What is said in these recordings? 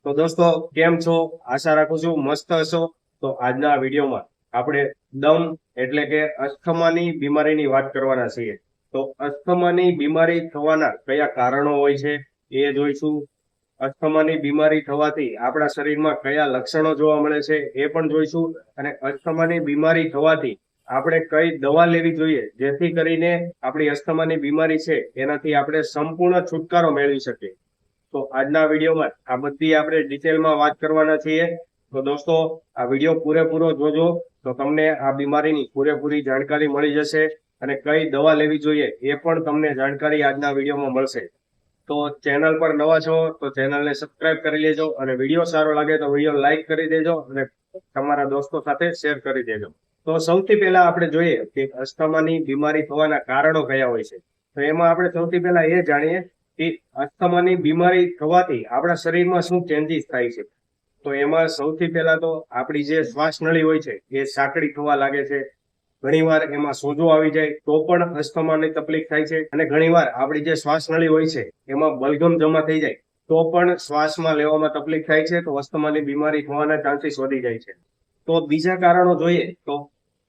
તો દોસ્તો કેમ છો? આશા રાખું છું મસ્ત હશો. તો આજના વિડીયોમાં આપણે દમ એટલે કે અસ્થમાની બીમારીની વાત કરવાના છીએ. તો અસ્થમાની બીમારી થવાના કયા કારણો હોય છે એ જોઈશું. અસ્થમાની બીમારી થવાથી આપણા શરીરમાં કયા લક્ષણો જોવા મળે છે એ પણ જોઈશું. અને અસ્થમાની બીમારી થવાથી આપણે કઈ દવા લેવી જોઈએ જેથી કરીને આપણી અસ્થમાની બીમારી છે એનાથી આપણે સંપૂર્ણ છુટકારો મેળવી શકીએ. તો આજના વિડીયોમાં આ બધી આપણે ડિટેલમાં વાત કરવાના છીએ. તો દોસ્તો આ વિડીયો પૂરેપૂરો જોજો તો તમને આ બીમારીની પૂરેપૂરી જાણકારી મળી જશે અને કઈ દવા લેવી જોઈએ એ પણ તમને જાણકારી આજના વિડીયોમાં મળશે. તો ચેનલ પર નવા છો તો ચેનલને સબસ્ક્રાઇબ કરી લેજો અને વિડીયો સારો લાગે તો વિડીયો લાઈક કરી દેજો અને તમારા દોસ્તો સાથે શેર કરી દેજો. તો સૌથી પહેલા આપણે જોઈએ કે અસ્થમાની બીમારી થવાના કારણો કયા હોય છે. તો એમાં આપણે સૌથી પહેલા એ જાણીએ કે અસ્થમાની બીમારી થવાથી આપણા શરીરમાં શું ચેન્જીસ થાય છે. તો એમાં સૌથી પહેલા તો આપણી જે શ્વાસ નળી હોય છે એ સાંકડી થવા લાગે છે. ઘણીવાર એમાં સોજો આવી જાય તો પણ અસ્થમાની તકલીફ થાય છે. અને ઘણીવાર આપણી જે શ્વાસ નળી હોય છે એમાં બલગમ જમા થઈ જાય તો પણ શ્વાસમાં લેવામાં તકલીફ થાય છે. તો અસ્થમાની બીમારી થવાના ચાન્સીસ વધી જાય છે. તો બીજા કારણો જોઈએ તો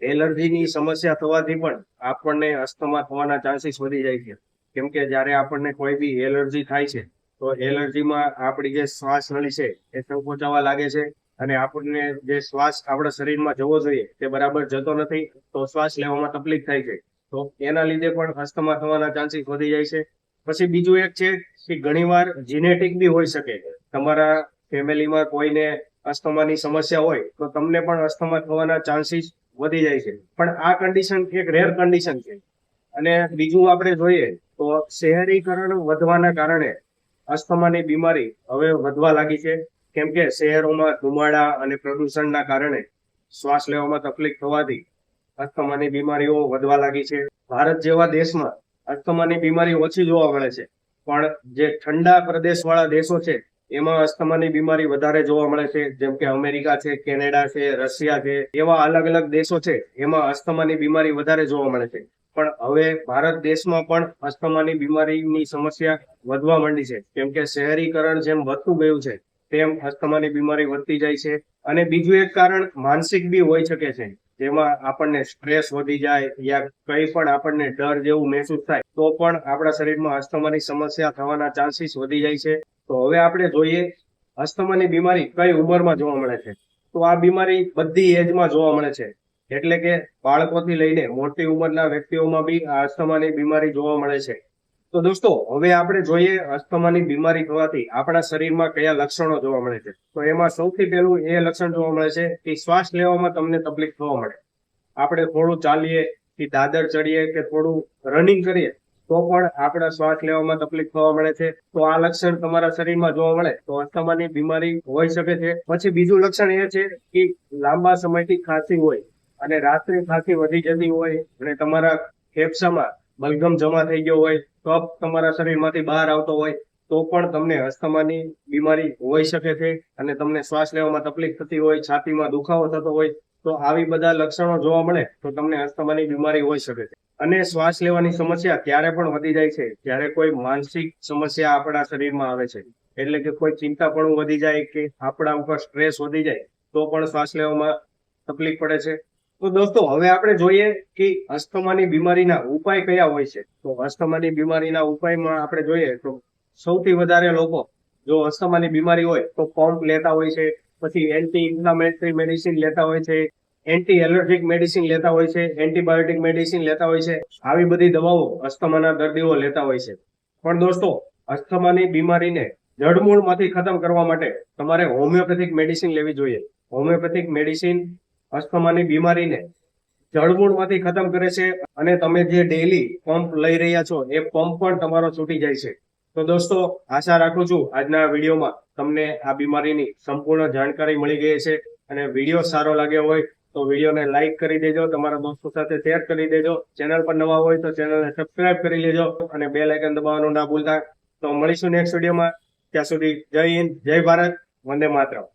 એલર્જીની સમસ્યા થવાથી પણ આપણને અસ્થમા થવાના ચાન્સીસ વધી જાય છે. કેમ કે જ્યારે આપણને કોઈ બી એલર્જી થાય છે તો એલર્જીમાં આપણી જે શ્વાસ નળી છે એ સંકોચાવા લાગે છે અને આપણને જે શ્વાસ આપણા શરીરમાં જવો જોઈએ તે બરાબર જતો નથી તો શ્વાસ લેવામાં તકલીફ થાય છે. તો એના લીધે પણ અસ્થમા થવાના ચાન્સીસ વધી જાય છે. પછી બીજું એક છે કે ઘણીવાર જીનેટિક બી હોઈ શકે. તમારા ફેમિલીમાં કોઈને અસ્થમાની સમસ્યા હોય તો તમને પણ અસ્થમા થવાના ચાન્સીસ વધી જાય છે. પણ આ કન્ડિશન એક રેર કન્ડિશન છે. અને બીજું આપણે જોઈએ તો શહેરીકરણ વધવાના કારણે અસ્થમાની બીમારી હવે વધવા લાગી છે. કેમ કે શહેરોમાં ધુમાડા અને પ્રદૂષણના કારણે શ્વાસ લેવામાં તકલીફ થવાથી અસ્થમાની બીમારીઓ વધવા લાગી છે. ભારત જેવા દેશમાં અસ્થમાની બીમારી ઓછી જોવા મળે છે. પણ જે ઠંડા પ્રદેશવાળા દેશો છે એમાં અસ્થમાની બીમારી વધારે જોવા મળે છે. જેમ કે અમેરિકા છે, કેનેડા છે, રશિયા છે, એવા અલગ અલગ દેશો છે એમાં અસ્થમાની બીમારી વધારે જોવા મળે છે. પણ હવે ભારત દેશમાં પણ અસ્થમાની બીમારીની સમસ્યા વધવા માંડી છે. કેમ કે શહેરીકરણ જેમ વધતું ગયું છે તેમ અસ્થમાની બીમારી વધતી જાય છે. અને બીજું એક કારણ માનસિક બી હોઈ શકે છે. જેમાં આપણને સ્ટ્રેસ વધી જાય યા કંઈ પણ આપણને ડર જેવું મહેસૂસ થાય તો પણ આપણા શરીરમાં અસ્થમાની સમસ્યા થવાના ચાન્સીસ વધી જાય છે. તો હવે આપણે જોઈએ અસ્થમાની બીમારી કઈ ઉંમરમાં જોવા મળે છે. તો આ બીમારી બધી એજમાં જોવા મળે છે. એટલે કે બાળકોથી લઈને મોટી ઉંમરના વ્યક્તિઓમાં બી આ અસ્થમાની બીમારી જોવા મળે છે. તો દોસ્તો હવે આપણે જોઈએ અસ્થમાની બીમારી થવાથી આપણા શરીરમાં કયા લક્ષણો જોવા મળે છે. તો એમાં સૌથી પહેલું એ લક્ષણ જોવા મળે છે કે શ્વાસ લેવામાં તમને તકલીફ થવા મળે. આપણે થોડું ચાલીએ કે દાદર ચડીએ કે થોડું રનિંગ કરીએ તો પણ આપણા શ્વાસ લેવામાં તકલીફ થવા મળે છે. તો આ લક્ષણ તમારા શરીરમાં જોવા મળે તો અસ્થમાની બીમારી હોઈ શકે છે. પછી બીજું લક્ષણ એ છે કે લાંબા સમયથી ખાંસી હોય અને રાત્રે ખાંસી વધી જતી હોય અને તમારા ફેફસામાં બલગમ જમા થઈ ગયો હોય, કફ તમારા શરીરમાંથી બહાર આવતો હોય તો પણ તમને અસ્થમાની બીમારી હોઈ શકે છે. અને તમને શ્વાસ લેવામાં તકલીફ થતી હોય, છાતીમાં દુખાવો થતો હોય તો આવી બધા લક્ષણો જોવા મળે તો તમને અસ્થમાની બીમારી હોઈ શકે છે. અને શ્વાસ લેવાની સમસ્યા ત્યારે પણ વધી જાય છે જ્યારે કોઈ માનસિક સમસ્યા આપણા શરીરમાં આવે છે. એટલે કે કોઈ ચિંતાપણું વધી જાય કે આપણા ઉપર સ્ટ્રેસ વધી જાય તો પણ શ્વાસ લેવામાં તકલીફ પડે છે. તો દોસ્તો હવે આપણે જોઈએ કે અસ્થમાની બીમારીના ઉપાય કયા હોય છે. તો અસ્થમાની બીમારીના ઉપાયમાં આપણે જોઈએ તો સૌથી વધારે લોકો જો અસ્થમાની બીમારી હોય તો પંપ લેતા હોય છે. પછી એન્ટી ઇન્ફ્લામેટરી મેડિસિન લેતા હોય છે, એન્ટી એલર્જીક મેડિસિન લેતા હોય છે, એન્ટીબાયોટિક મેડિસિન લેતા હોય છે. આવી બધી દવાઓ અસ્થમાના દર્દીઓ લેતા હોય છે. પણ દોસ્તો અસ્થમાની બીમારીને જડમૂળમાંથી ખતમ કરવા માટે તમારે હોમિયોપેથિક મેડિસિન લેવી જોઈએ. હોમિયોપેથિક મેડિસિન અસ્થમાની બીમારીને જડમૂળમાંથી ખતમ કરે છે અને તમે જે ડેઈલી પંપ લઈ રહ્યા છો એ પંપ પણ તમારો છૂટી જાય છે. તો દોસ્તો આશા રાખું છું આજના વિડીયોમાં તમને આ બીમારીની સંપૂર્ણ જાણકારી મળી ગઈ છે. અને વિડીયો સારો લાગ્યો હોય તો વિડીયોને લાઈક કરી દેજો, તમારા દોસ્તો સાથે શેર કરી દેજો. ચેનલ પર નવા હોય તો ચેનલને સબસ્ક્રાઇબ કરી લેજો અને બેલ આઇકન દબાવવાનું ના ભૂલતા. તો મળીશું નેક્સ્ટ વિડીયોમાં. ત્યાં સુધી જય હિન્દ, જય ભારત, વંદે માતરમ.